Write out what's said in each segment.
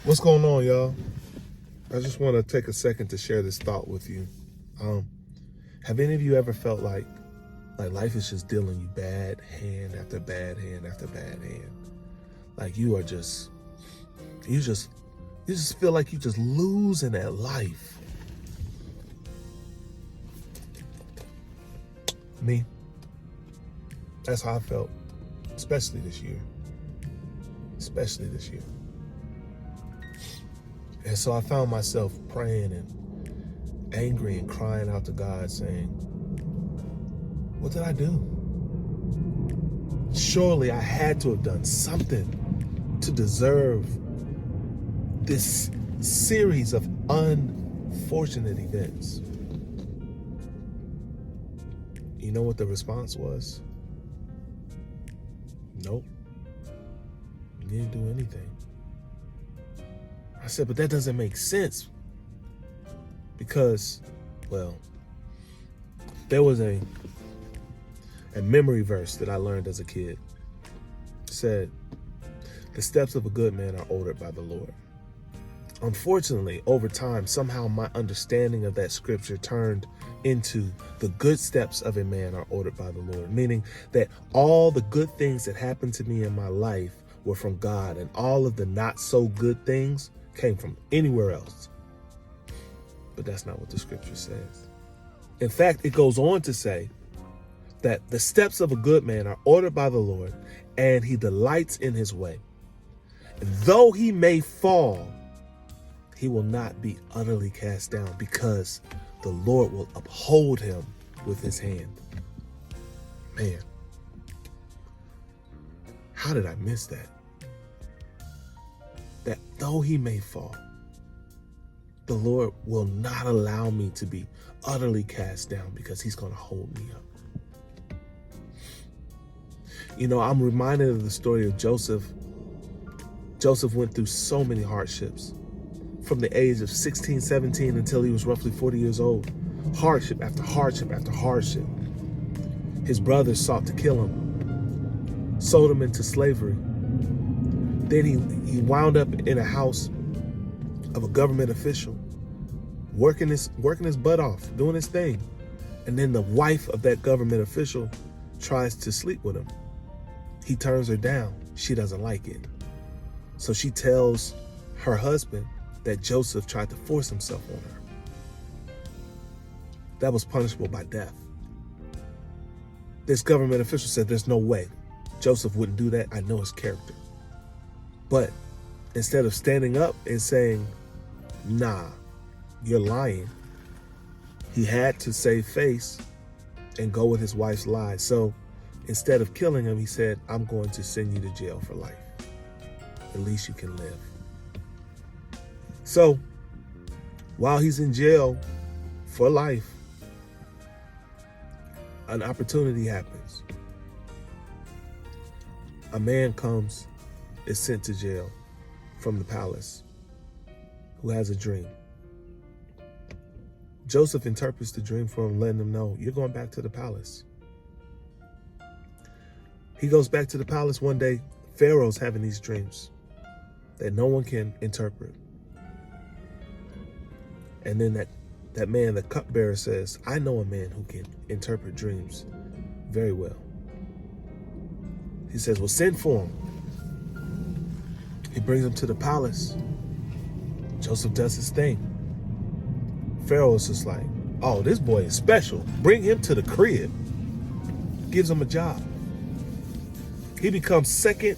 What's going on, y'all? I just want to take a second to share this thought with you. Have any of you ever felt like life is just dealing you bad hand after bad hand after bad hand? Like you just feel like you just losing at life. Me, that's how I felt, especially this year. And so I found myself praying and angry and crying out to God saying, what did I do? Surely I had to have done something to deserve this series of unfortunate events. You know what the response was? Nope. You didn't do anything. I said, but that doesn't make sense. Because, well, there was a memory verse that I learned as a kid. It said, the steps of a good man are ordered by the Lord. Unfortunately, over time, somehow my understanding of that scripture turned into the good steps of a man are ordered by the Lord, meaning that all the good things that happened to me in my life were from God, and all of the not so good things came from anywhere else. But that's not what the scripture says. In fact, it goes on to say that the steps of a good man are ordered by the Lord, and he delights in his way. And though he may fall, he will not be utterly cast down, because the Lord will uphold him with his hand. Man, how did I miss that? That though he may fall, the Lord will not allow me to be utterly cast down, because he's going to hold me up. You know, I'm reminded of the story of Joseph. Joseph went through so many hardships from the age of 16, 17 until he was roughly 40 years old. Hardship after hardship after hardship. His brothers sought to kill him, sold him into slavery. Then he wound up in a house of a government official, working his butt off, doing his thing. And then the wife of that government official tries to sleep with him. He turns her down. She doesn't like it. So she tells her husband that Joseph tried to force himself on her. That was punishable by death. This government official said, there's no way Joseph wouldn't do that. I know his character. But instead of standing up and saying, nah, you're lying, he had to save face and go with his wife's lie. So instead of killing him, he said, I'm going to send you to jail for life. At least you can live. So while he's in jail for life, an opportunity happens. A man is sent to jail from the palace, who has a dream. Joseph interprets the dream for him, letting him know, you're going back to the palace. He goes back to the palace one day. Pharaoh's having these dreams that no one can interpret. And then that man, the cupbearer, says, I know a man who can interpret dreams very well. He says, well, send for him. He brings him to the palace. Joseph does his thing. Pharaoh is just like, oh, this boy is special. Bring him to the crib. Gives him a job. He becomes second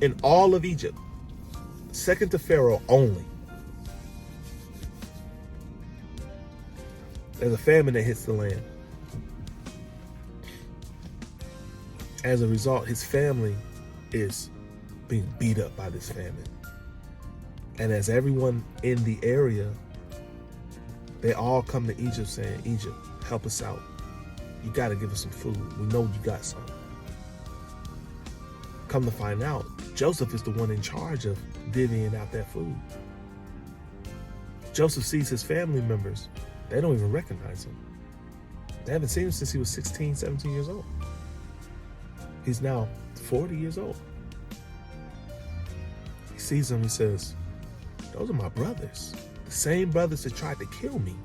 in all of Egypt. Second to Pharaoh only. There's a famine that hits the land. As a result, his family is being beat up by this famine. And as everyone in the area, they all come to Egypt saying, Egypt, help us out. You got to give us some food. We know you got some. Come to find out, Joseph is the one in charge of divvying out that food. Joseph sees his family members. They don't even recognize him. They haven't seen him since he was 16, 17 years old. He's now 40 years old. He sees him, he says, Those are my brothers. The same brothers that tried to kill me.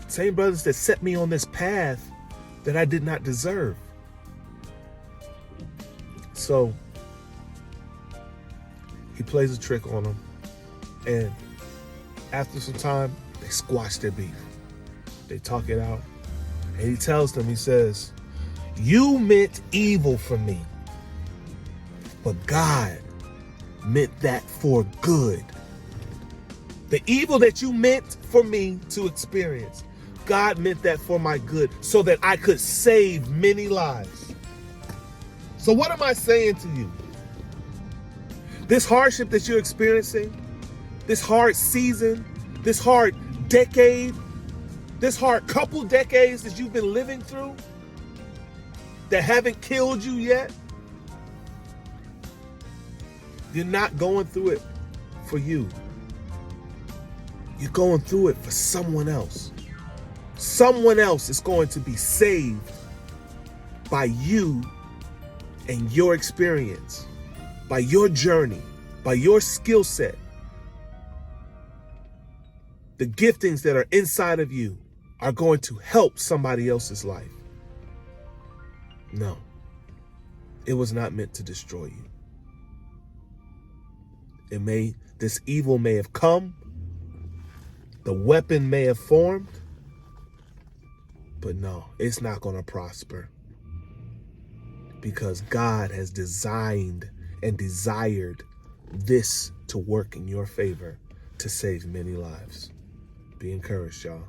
Same brothers that set me on this path that I did not deserve. So he plays a trick on them. And after some time, they squash their beef. They talk it out. And he tells them, he says, you meant evil for me, but God meant that for good. The evil that you meant for me to experience, God meant that for my good so that I could save many lives. So what am I saying to you? This hardship that you're experiencing, this hard season, this hard decade, this hard couple decades that you've been living through that haven't killed you yet, you're not going through it for you. You're going through it for someone else. Someone else is going to be saved by you and your experience, by your journey, by your skill set. The giftings that are inside of you are going to help somebody else's life. No, it was not meant to destroy you. This evil may have come, the weapon may have formed, but no, it's not going to prosper, because God has designed and desired this to work in your favor to save many lives. Be encouraged, y'all.